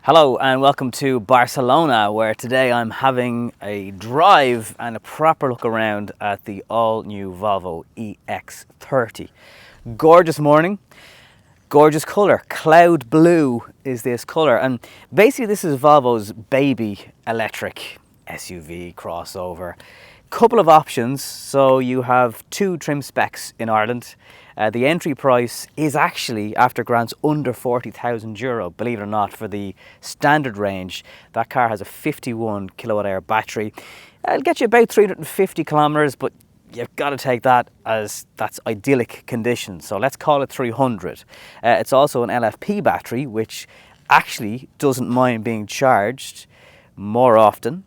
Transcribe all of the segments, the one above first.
Hello and welcome to Barcelona, where today I'm having a drive and a proper look around at the all-new Volvo EX30. Gorgeous morning, gorgeous colour. Cloud blue is this colour, and basically this is Volvo's baby electric SUV crossover. Couple of options, so you have two trim specs in Ireland. The entry price is actually, after grants, under €40,000, believe it or not, for the standard range. That car has a 51 kilowatt hour battery. It'll get you about 350 kilometres, but you've got to take that as that's idyllic conditions, so let's call it 300. It's also an LFP battery, which actually doesn't mind being charged more often.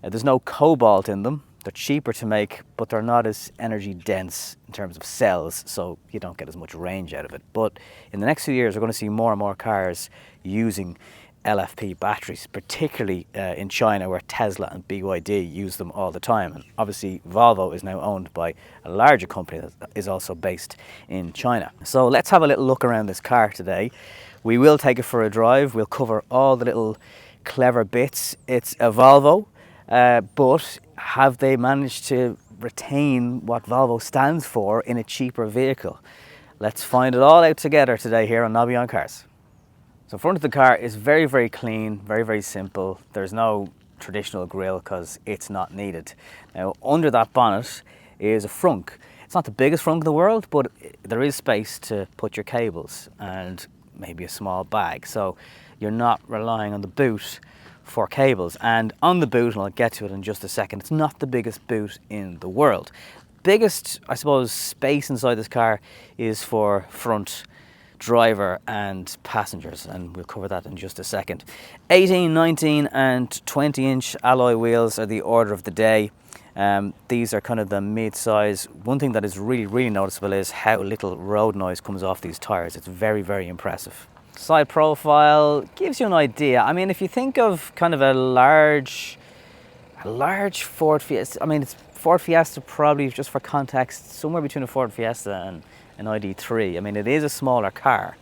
There's no cobalt in them. They're cheaper to make, but they're not as energy dense in terms of cells, so you don't get as much range out of it. But in the next few years, we're going to see more and more cars using LFP batteries, particularly in China, where Tesla and BYD use them all the time. And obviously, Volvo is now owned by a larger company that is also based in China. So let's have a little look around this car today. We will take it for a drive. We'll cover all the little clever bits. It's a Volvo. But have they managed to retain what Volvo stands for in a cheaper vehicle? Let's find it all out together today here on Nobby on Cars. So front of the car is very, very clean, very, very simple. There's no traditional grille because it's not needed. Now under that bonnet is a frunk. It's not the biggest frunk in the world, but there is space to put your cables and maybe a small bag. So you're not relying on the boot for cables. And on the boot, and I'll get to it in just a second, it's not the biggest boot in the world. Biggest, I suppose, space inside this car is for front driver and passengers, and we'll cover that in just a second. 18, 19 and 20 inch alloy wheels are the order of the day. These are kind of the mid-size. One thing that is really, really noticeable is how little road noise comes off these tires. It's very, very impressive. Side profile gives you an idea. I mean, if you think of kind of a large Ford Fiesta, I mean, it's Ford Fiesta probably, just for context, somewhere between a Ford Fiesta and an ID3. I mean, it is a smaller car,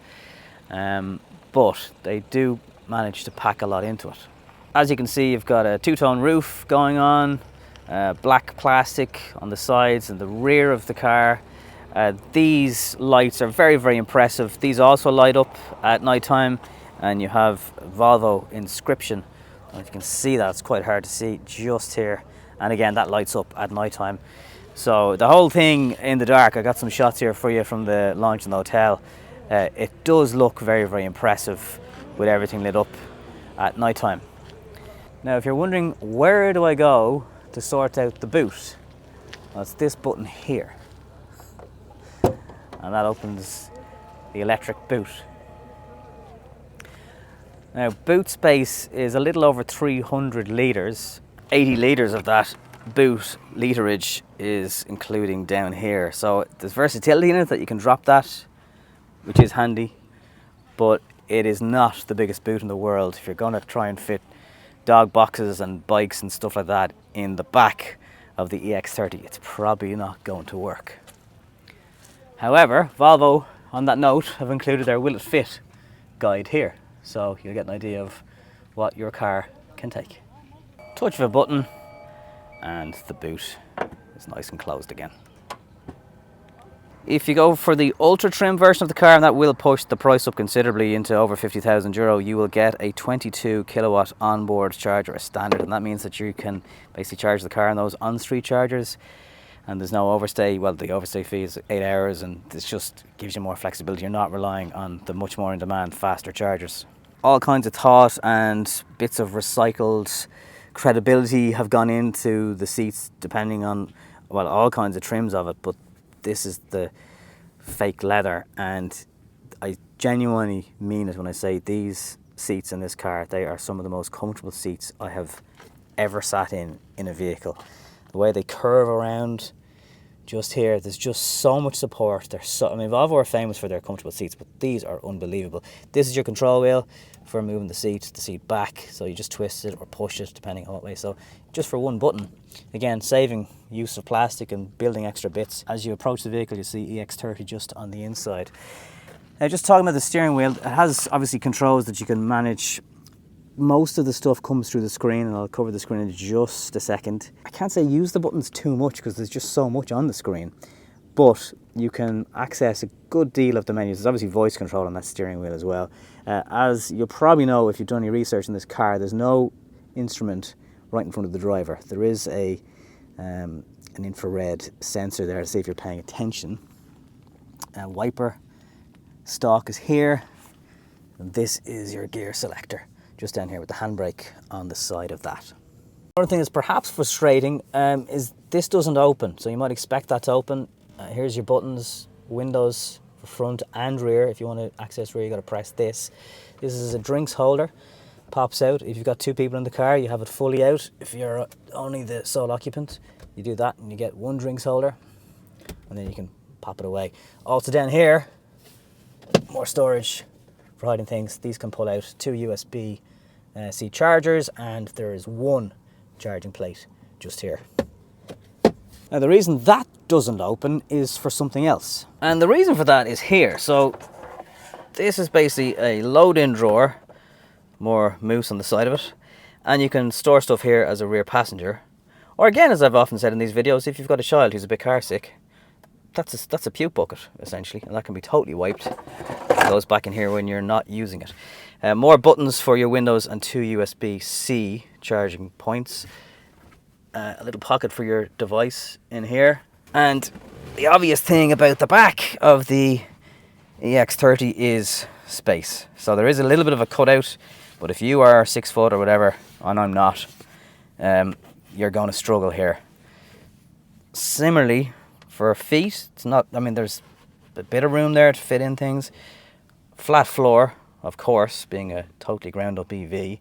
but they do manage to pack a lot into it. As you can see, you've got a two-tone roof going on, black plastic on the sides and the rear of the car. These lights are very, very impressive. These also light up at night time, and you have Volvo inscription. If you can see that, it's quite hard to see just here. And again, that lights up at night time. So the whole thing in the dark, I got some shots here for you from the lounge in the hotel. It does look very, very impressive with everything lit up at night time. Now, if you're wondering, where do I go to sort out the boot? Well, it's this button here. And that opens the electric boot. Now, boot space is a little over 300 litres. 80 litres of that boot literage is including down here. So there's versatility in it that you can drop that, which is handy, but it is not the biggest boot in the world. If you're going to try and fit dog boxes and bikes and stuff like that in the back of the EX30, it's probably not going to work. However, Volvo, on that note, have included their Will It Fit guide here, so you'll get an idea of what your car can take. Touch of a button and the boot is nice and closed again. If you go for the ultra trim version of the car, and that will push the price up considerably into over €50,000, you will get a 22 kilowatt onboard charger as standard, and that means that you can basically charge the car on those on-street chargers. And there's no overstay. Well, the overstay fee is 8 hours, and this just gives you more flexibility. You're not relying on the much more in demand faster chargers. All kinds of thought and bits of recycled credibility have gone into the seats, depending on, well, all kinds of trims of it, but this is the fake leather, and I genuinely mean it when I say these seats in this car, they are some of the most comfortable seats I have ever sat in a vehicle. The way they curve around just here, there's just so much support. I mean, Volvo are famous for their comfortable seats, but these are unbelievable. This is your control wheel for moving the seat back, so you just twist it or push it depending on what way. So just for one button, again, saving use of plastic and building extra bits. As you approach the vehicle, you see EX30 just on the inside. Now, just talking about the steering wheel, it has obviously controls that you can manage most of the stuff comes through the screen, and I'll cover the screen in just a second. I can't say use the buttons too much because there's just so much on the screen, but you can access a good deal of the menus. There's obviously voice control on that steering wheel as well. As you'll probably know if you've done any research in this car, there's no instrument right in front of the driver. There is an infrared sensor there to see if you're paying attention. Wiper stalk is here, and this is your gear selector just down here with the handbrake on the side of that. Another thing that's perhaps frustrating is this doesn't open, so you might expect that to open. Here's your buttons, windows for front and rear. If you want to access rear, you got to press this. This is a drinks holder, pops out. If you've got two people in the car, you have it fully out. If you're only the sole occupant, you do that and you get one drinks holder, and then you can pop it away. Also down here, more storage for hiding things. These can pull out two USB-C chargers, and there is one charging plate just here. Now the reason that doesn't open is for something else, and the reason for that is here. So this is basically a load-in drawer, more mousse on the side of it, and you can store stuff here as a rear passenger, or again, as I've often said in these videos, if you've got a child who's a bit car sick, that's a puke bucket essentially, and that can be totally wiped. It goes back in here when you're not using it. More buttons for your windows and two USB-C charging points. A little pocket for your device in here, and the obvious thing about the back of the EX30 is space. So there is a little bit of a cutout, but if you are 6 foot or whatever, and I'm not, you're going to struggle here. Similarly, for feet, it's not, I mean, there's a bit of room there to fit in things. Flat floor, of course, being a totally ground up EV,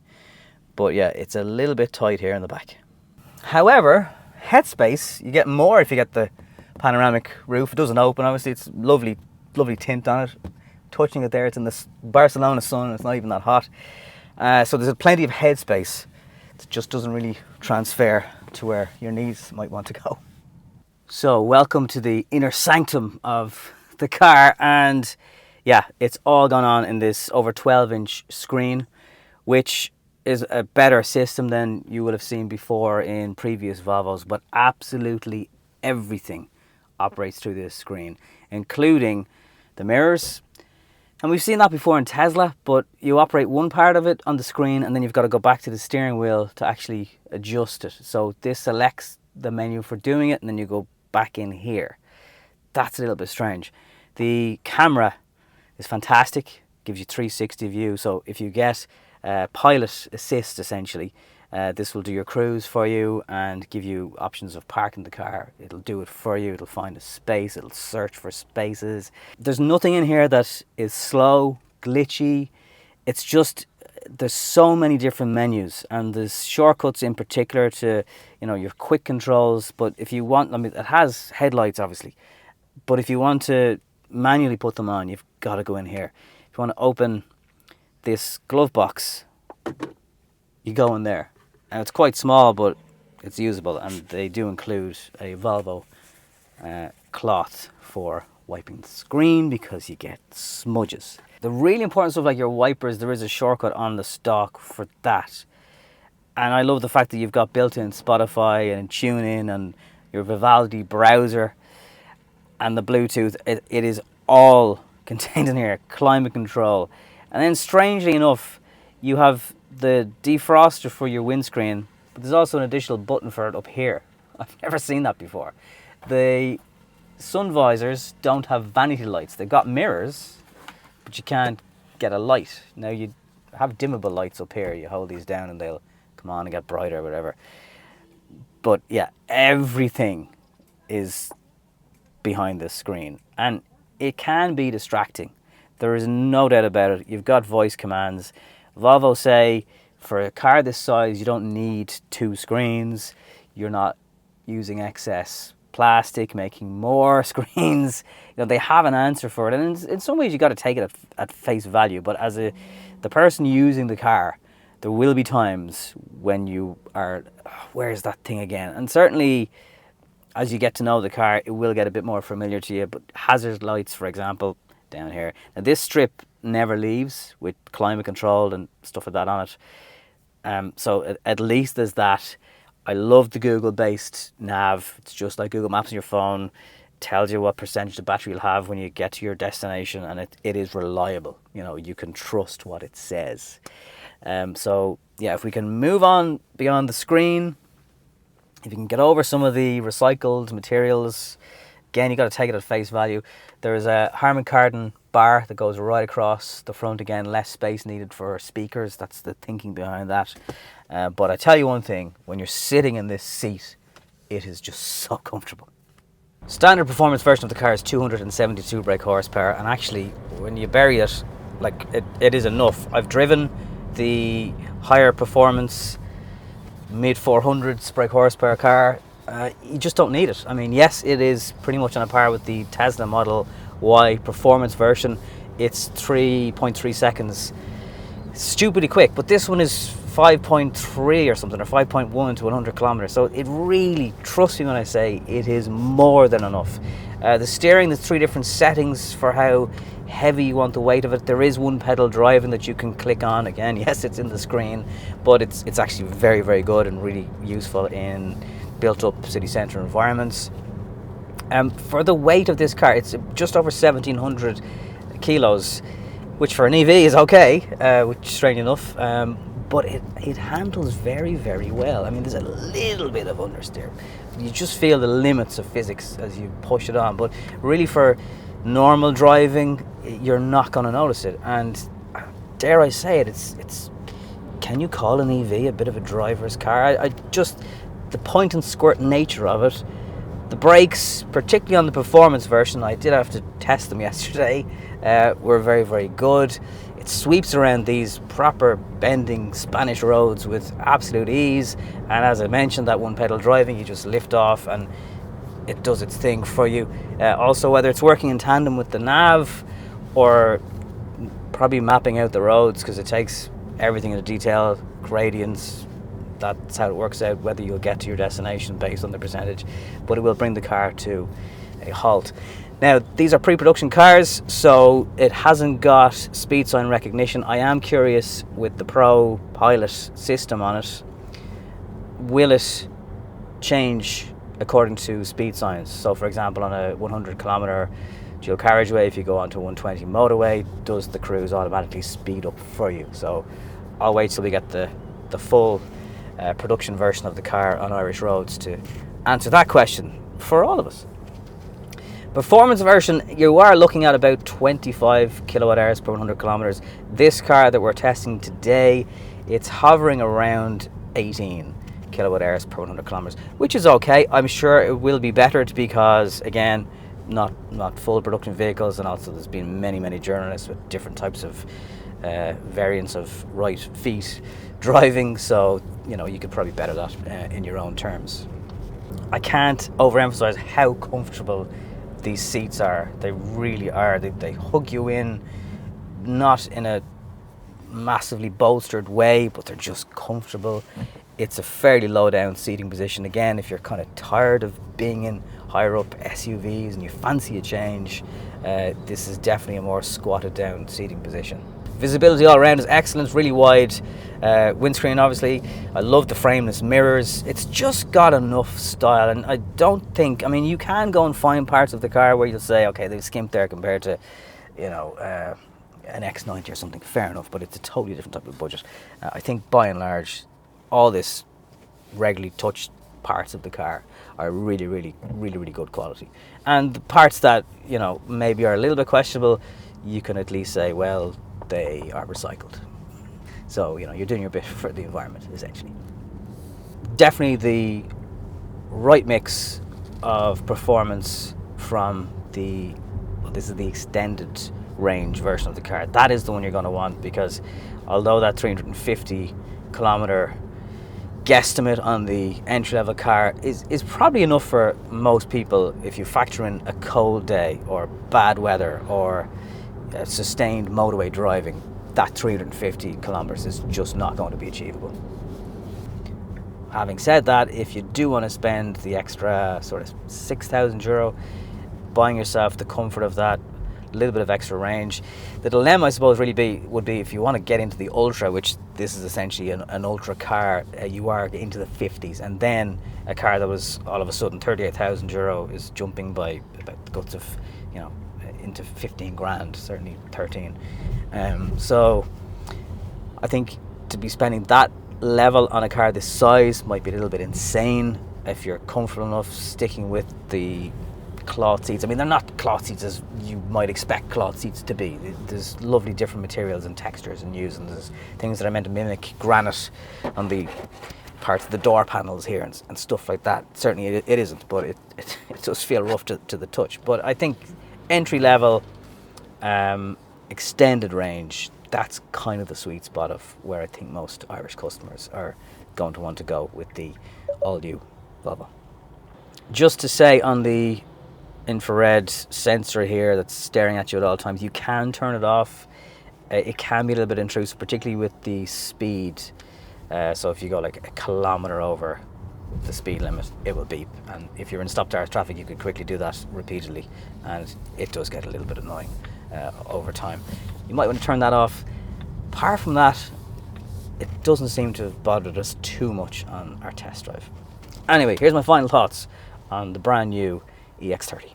but yeah, it's a little bit tight here in the back. However, headspace, you get more if you get the panoramic roof. It doesn't open, obviously. It's lovely tint on it. Touching it there, it's in the Barcelona sun, it's not even that hot. So there's plenty of headspace. It just doesn't really transfer to where your knees might want to go. So welcome to the inner sanctum of the car, and yeah, it's all gone on in this over 12-inch screen, which is a better system than you would have seen before in previous Volvos, but absolutely everything operates through this screen, including the mirrors. And we've seen that before in Tesla, but you operate one part of it on the screen and then you've got to go back to the steering wheel to actually adjust it. So this selects the menu for doing it and then you go back in here. That's a little bit strange. The camera is fantastic, gives you 360 view. So if you get pilot assist, essentially, this will do your cruise for you and give you options of parking the car. It'll do it for you. It'll find a space. It'll search for spaces. There's nothing in here that is slow, glitchy. It's just, there's so many different menus, and there's shortcuts in particular to, you know, your quick controls. But if you want, I mean, it has headlights obviously, but if you want to manually put them on, you've got to go in here. If you want to open this glove box, you go in there. And it's quite small, but it's usable, and they do include a Volvo cloth for wiping the screen because you get smudges. The really important stuff like your wipers, there is a shortcut on the stock for that. And I love the fact that you've got built-in Spotify and TuneIn and your Vivaldi browser and the Bluetooth. It is all contained in here. Climate control. And then strangely enough, you have the defroster for your windscreen, but there's also an additional button for it up here. I've never seen that before. The sun visors don't have vanity lights. They've got mirrors, but you can't get a light. Now you have dimmable lights up here. You hold these down and they'll come on and get brighter or whatever. But yeah, everything is behind this screen, and it can be distracting. There is no doubt about it. You've got voice commands. Volvo say for a car this size, you don't need two screens. You're not using excess plastic, making more screens. You know, they have an answer for it. And in some ways, you got to take it at face value. But as the person using the car, there will be times when you are, where's that thing again? And certainly, as you get to know the car, it will get a bit more familiar to you. But hazard lights, for example, down here. Now this strip never leaves with climate control and stuff like that on it. So at least there's that. I love the Google-based nav. It's just like Google Maps on your phone. Tells you what percentage of battery you'll have when you get to your destination, and it is reliable. You know, you can trust what it says. So yeah, if we can move on beyond the screen, if you can get over some of the recycled materials, again, you got to take it at face value. There's a Harman Kardon bar that goes right across the front. Again, less space needed for speakers. That's the thinking behind that. But I tell you one thing, when you're sitting in this seat, it is just so comfortable. Standard performance version of the car is 272 brake horsepower, and actually, when you bury it, like it is enough. I've driven the higher performance mid 400s brake horsepower car. You just don't need it. I mean, yes, it is pretty much on a par with the Tesla Model Y performance version. It's 3.3 seconds, stupidly quick, but this one is 5.3 or something, or 5.1 to 100 kilometers. So it really, trust me when I say, it is more than enough. The steering, there's 3 different settings for how heavy you want the weight of it. There is one pedal driving that you can click on. Again, yes, it's in the screen, but it's actually very, very good and really useful in built up city centre environments. For the weight of this car, it's just over 1700 kilos, which for an EV is okay, which is strange enough, but it handles very, very well. I mean, there's a little bit of understeer. You just feel the limits of physics as you push it on, but really for normal driving, you're not going to notice it. And dare I say it, it's can you call an EV a bit of a driver's car? I just, the point and squirt nature of it, the brakes, particularly on the performance version, I did have to test them yesterday, were very, very good. It sweeps around these proper bending Spanish roads with absolute ease, and as I mentioned, that one pedal driving, you just lift off and it does its thing for you. Also, whether it's working in tandem with the nav or probably mapping out the roads, because it takes everything into detail, gradients, that's how it works out whether you'll get to your destination based on the percentage, but it will bring the car to a halt. Now, these are pre-production cars, so it hasn't got speed sign recognition. I am curious with the Pro Pilot system on it, will it change according to speed signs? So for example, on a 100 kilometer dual carriageway, if you go onto a 120 motorway, does the cruise automatically speed up for you? So I'll wait till we get the full production version of the car on Irish roads to answer that question for all of us. Performance version, you are looking at about 25 kilowatt hours per 100 kilometers. This car that we're testing today, it's hovering around 18 kilowatt hours per 100 kilometers, which is okay. I'm sure it will be better because, again, not full production vehicles, and also there's been many journalists with different types of variants of right feet driving, so you know, you could probably better that in your own terms. I can't overemphasize how comfortable these seats are. They really are. They hug you in, not in a massively bolstered way, but they're just comfortable. It's a fairly low down seating position. Again, if you're kind of tired of being in higher up SUVs and you fancy a change, this is definitely a more squatted down seating position. Visibility all around is excellent, really wide windscreen obviously. I love the frameless mirrors. It's just got enough style, and I don't think, I mean, you can go and find parts of the car where you'll say, okay, they've skimped there compared to, you know, an X90 or something, fair enough, but it's a totally different type of budget. I think by and large, all this regularly touched parts of the car are really good quality. And the parts that, you know, maybe are a little bit questionable, you can at least say, well, they are recycled. So, you know, you're doing your bit for the environment, essentially. Definitely the right mix of performance from the, well, this is the extended range version of the car. That is the one you're going to want, because although that 350 kilometer guesstimate on the entry-level car is probably enough for most people, if you factor in a cold day or bad weather or sustained motorway driving, that 350 kilometers is just not going to be achievable. Having said that, if you do want to spend the extra sort of €6,000 buying yourself the comfort of that a little bit of extra range. The dilemma, I suppose, would be if you want to get into the Ultra, which this is essentially an Ultra car, you are into the 50s, and then a car that was all of a sudden €38,000 is jumping by about the guts of, you know, into 15 grand, certainly 13. So I think to be spending that level on a car this size might be a little bit insane. If you're comfortable enough sticking with the cloth seats, I mean, they're not cloth seats as you might expect cloth seats to be. There's lovely different materials and textures and hues, and there's things that are meant to mimic granite on the parts of the door panels here and stuff like that. Certainly it isn't, but it does feel rough to the touch. But I think entry level, extended range, that's kind of the sweet spot of where I think most Irish customers are going to want to go with the all-new Volvo. Just to say, on the infrared sensor here that's staring at you at all times, you can turn it off. It can be a little bit intrusive, particularly with the speed. So if you go like a kilometre over the speed limit, it will beep, and if you're in stop-start traffic you could quickly do that repeatedly, and it does get a little bit annoying over time. You might want to turn that off. Apart from that, it doesn't seem to have bothered us too much on our test drive. Anyway, here's my final thoughts on the brand new EX30.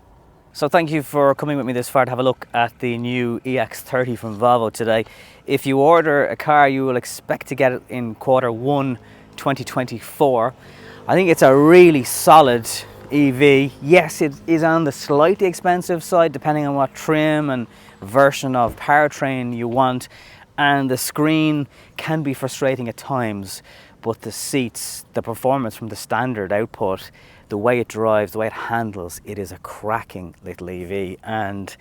So thank you for coming with me this far to have a look at the new EX30 from Volvo today. If you order a car, you will expect to get it in Q1 2024. I think it's a really solid EV. Yes, it is on the slightly expensive side depending on what trim and version of powertrain you want, and the screen can be frustrating at times, but the seats, the performance from the standard output, the way it drives, the way it handles, it is a cracking little EV. And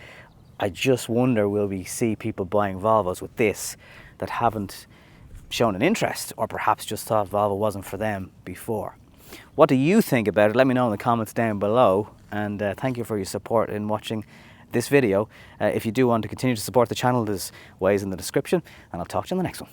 I just wonder, will we see people buying Volvos with this that haven't shown an interest, or perhaps just thought Volvo wasn't for them before? What do you think about it? Let me know in the comments down below, and thank you for your support in watching this video. If you do want to continue to support the channel, there's ways in the description, and I'll talk to you in the next one.